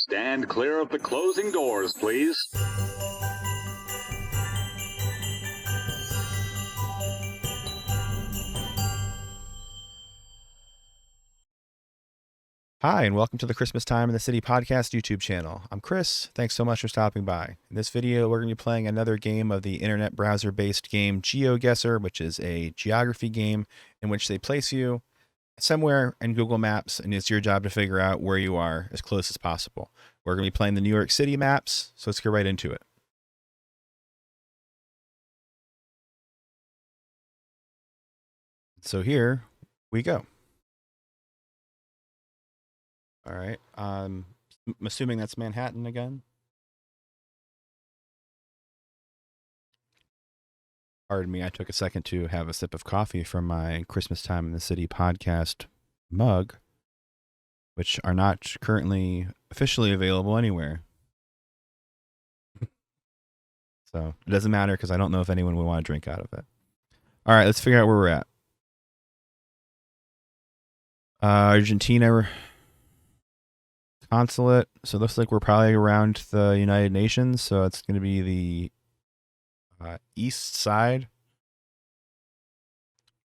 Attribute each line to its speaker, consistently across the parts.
Speaker 1: Stand clear of the closing doors, please.
Speaker 2: Hi, and welcome to the Christmas Time in the City podcast YouTube channel. I'm Chris. Thanks so much for stopping by. In this video, we're going to be playing another game of the internet browser-based game GeoGuessr, which is a geography game in which they place you somewhere in Google Maps, and it's your job to figure out where you are as close as possible. We're going to be playing the New York City maps, so let's get right into it. So here we go. All right. I'm assuming that's Manhattan again. Pardon me, I took a second to have a sip of coffee from my Christmas Time in the City podcast mug, which are not currently officially available anywhere. So it doesn't matter because I don't know if anyone will want to drink out of it. All right, let's figure out where we're at. Argentina consulate. So it looks like we're probably around the United Nations. So it's going to be the east side.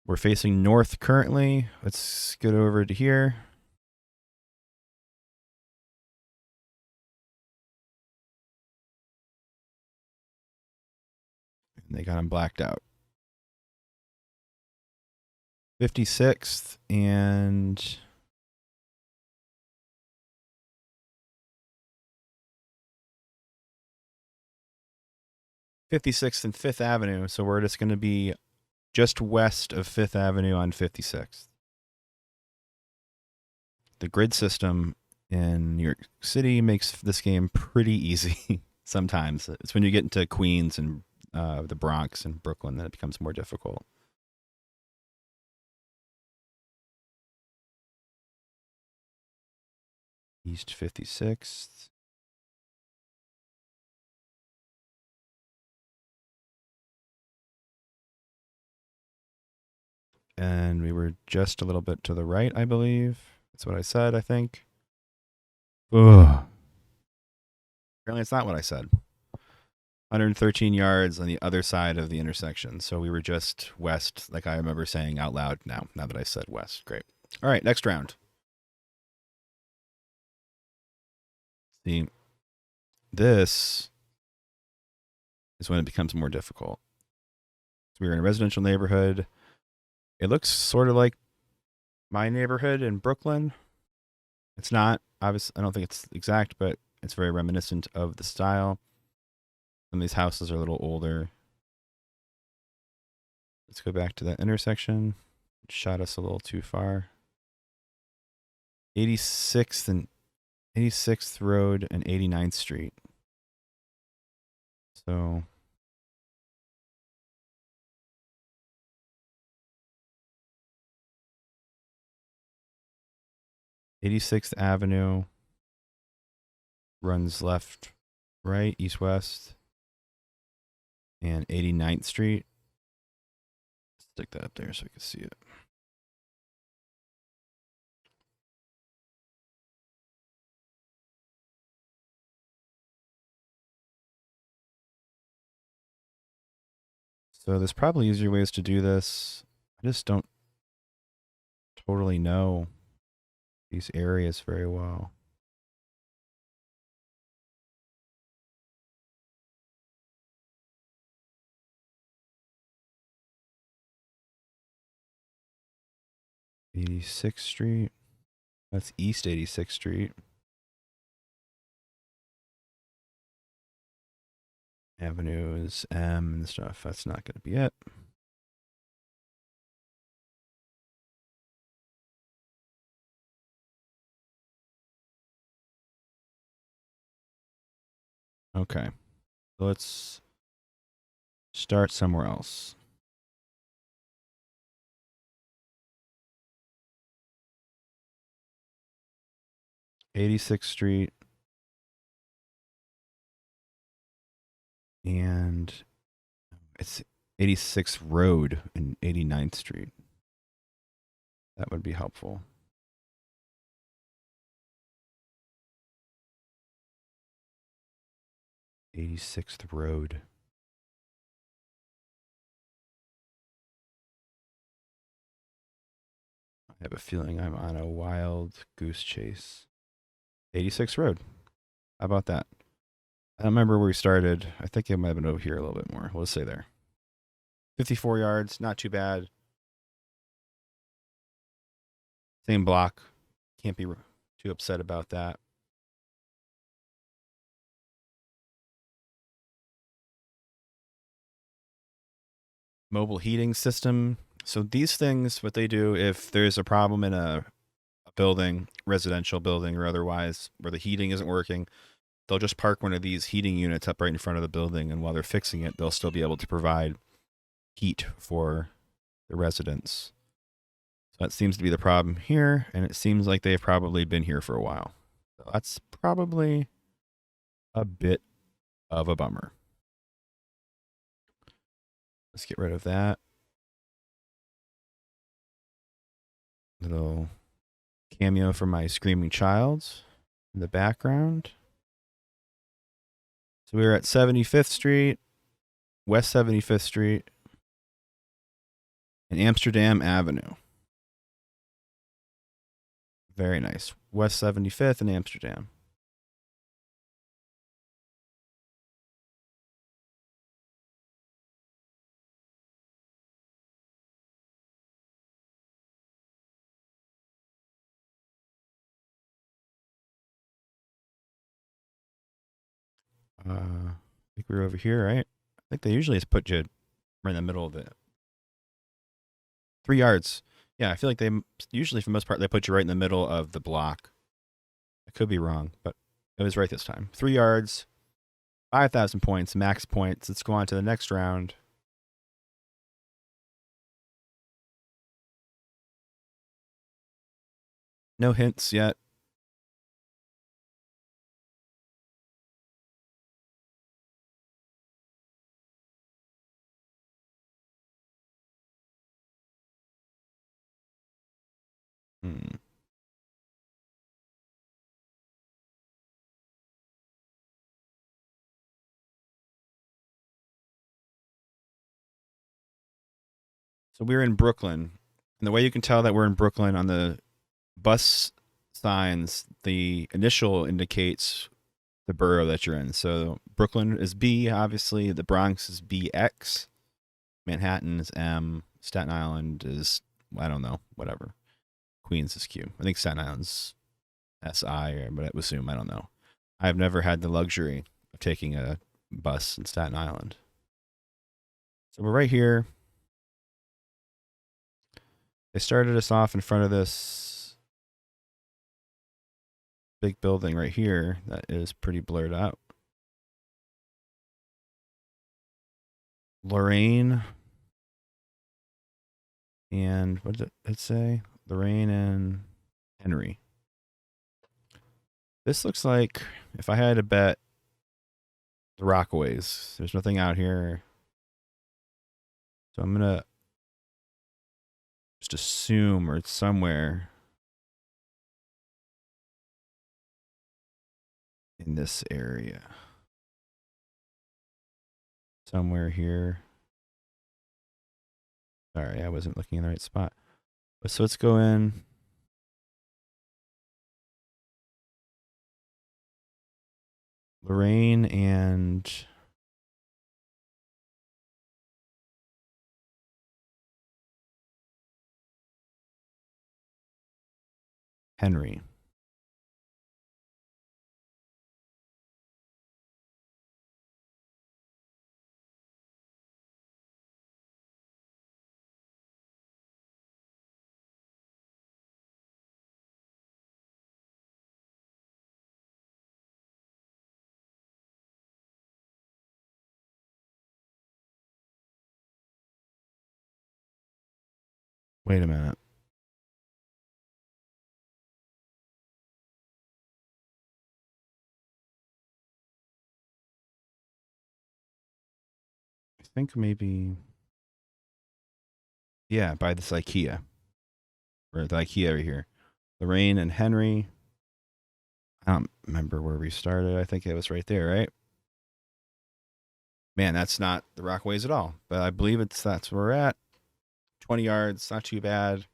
Speaker 2: We're facing north currently. Let's get over to here. And they got them blacked out. 56th and 56th and 5th Avenue. So we're just going to be just west of 5th Avenue on 56th. The grid system in New York City makes this game pretty easy sometimes. It's when you get into Queens and the Bronx and Brooklyn that it becomes more difficult. East 56th. And we were just a little bit to the right, I believe. That's what I said, I think. Ugh. Apparently it's not what I said. 113 yards on the other side of the intersection. So we were just west, like I remember saying out loud now that I said west. Great. All right, next round. See, this is when it becomes more difficult. So we were in a residential neighborhood. It looks sort of like my neighborhood in Brooklyn. It's not, obviously, I don't think it's exact, but it's very reminiscent of the style. Some of these houses are a little older. Let's go back to that intersection. It shot us a little too far. 86th and 86th Road and 89th Street. So 86th Avenue runs left, right, east, west, and 89th Street. Stick that up there so we can see it. So there's probably easier ways to do this. I just don't totally know these areas very well. '86th Street. That's East 86th Street. Avenue is M and stuff. That's not going to be it. Okay. So let's start somewhere else. '86th Street. And it's 86th Road and 89th Street. That would be helpful. 86th Road. I have a feeling I'm on a wild goose chase. 86th Road. How about that? I don't remember where we started. I think it might have been over here a little bit more. We'll say there. 54 yards, not too bad. Same block. Can't be too upset about that. Mobile heating system. So these things, what they do, if there's a problem in a building, residential building or otherwise, where the heating isn't working, they'll just park one of these heating units up right in front of the building, and while they're fixing it, they'll still be able to provide heat for the residents. So that seems to be the problem here, and it seems like they've probably been here for a while. So that's probably a bit of a bummer. Let's get rid of that. Little cameo from my screaming child in the background. So we were at 75th Street, West 75th Street, and Amsterdam Avenue. Very nice. West 75th and Amsterdam. I think we were over here, right? I think they usually just put you right in the middle of it. 3 yards. Yeah, I feel like they usually, for the most part, they put you right in the middle of the block. I could be wrong, but it was right this time. 3 yards, 5,000 points, max points. Let's go on to the next round. No hints yet. Hmm. So we're in Brooklyn. And the way you can tell that we're in Brooklyn, on the bus signs, the initial indicates the borough that you're in. So Brooklyn is B, obviously. The Bronx is BX. Manhattan is M. Staten Island is, I don't know, whatever. Queens is Q. I think Staten Island's SI, but I would assume, I don't know. I've never had the luxury of taking a bus in Staten Island. So we're right here. They started us off in front of this big building right here that is pretty blurred out. Lorraine and what did it say? Lorraine and Henry. This looks like, if I had to bet, the Rockaways. There's nothing out here. So I'm going to just assume, or it's somewhere in this area. Somewhere here. Sorry, I wasn't looking in the right spot. So let's go in. Lorraine and Henry. Wait a minute. I think maybe, yeah, by this IKEA. Or the IKEA over here. Lorraine and Henry. I don't remember where we started. I think it was right there, right? Man, that's not the Rockaways at all, but I believe that's where we're at. 20 yards, not too bad.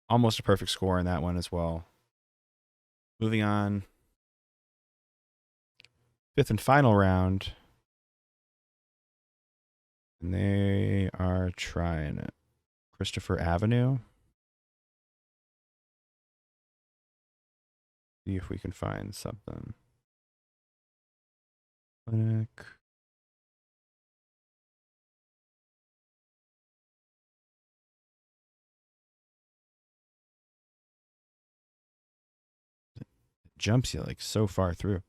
Speaker 2: Almost a perfect score in that one as well. Moving on. Fifth and final round. And they are trying it. Christopher Avenue. See if we can find something. Clinic. It jumps you like so far through.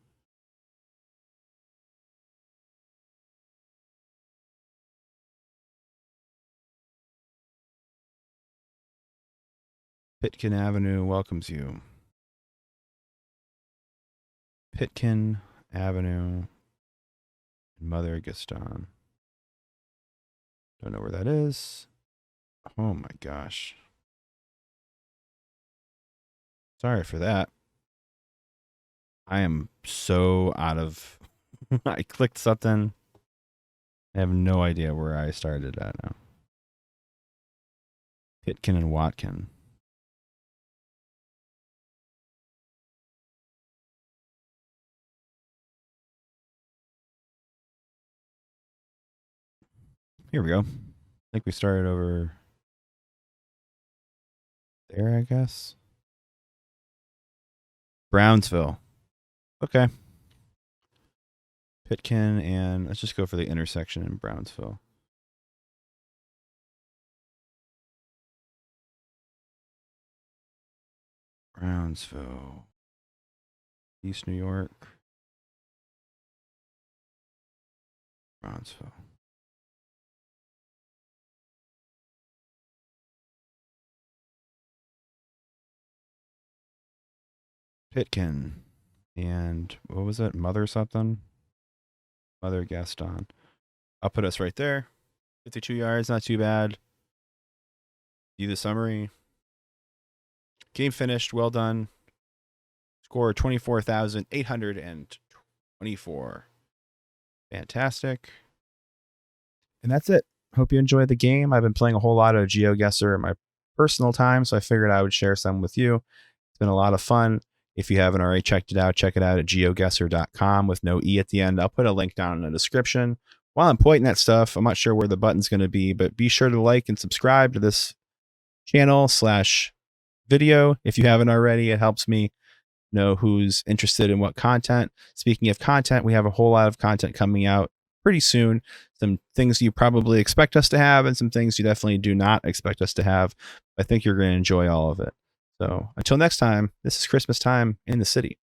Speaker 2: Pitkin Avenue welcomes you. Pitkin Avenue. Mother Gaston. Don't know where that is. Oh my gosh. Sorry for that. I am so out of. I clicked something. I have no idea where I started at now. Pitkin and Watkin. Here we go. I think we started over there, I guess. Brownsville. Okay. Pitkin and let's just go for the intersection in Brownsville. Brownsville. East New York. Brownsville. Pitkin. And what was it? Mother something? Mother Gaston. I'll put us right there. 52 yards, not too bad. Do the summary. Game finished. Well done. Score 24,824. Fantastic. And that's it. Hope you enjoyed the game. I've been playing a whole lot of GeoGuessr in my personal time, so I figured I would share some with you. It's been a lot of fun. If you haven't already checked it out, check it out at geoguessr.com with no E at the end. I'll put a link down in the description. While I'm pointing at stuff, I'm not sure where the button's going to be, but be sure to like and subscribe to this channel/video if you haven't already. It helps me know who's interested in what content. Speaking of content, we have a whole lot of content coming out pretty soon. Some things you probably expect us to have and some things you definitely do not expect us to have. I think you're going to enjoy all of it. So until next time, this is Christmas time in the city.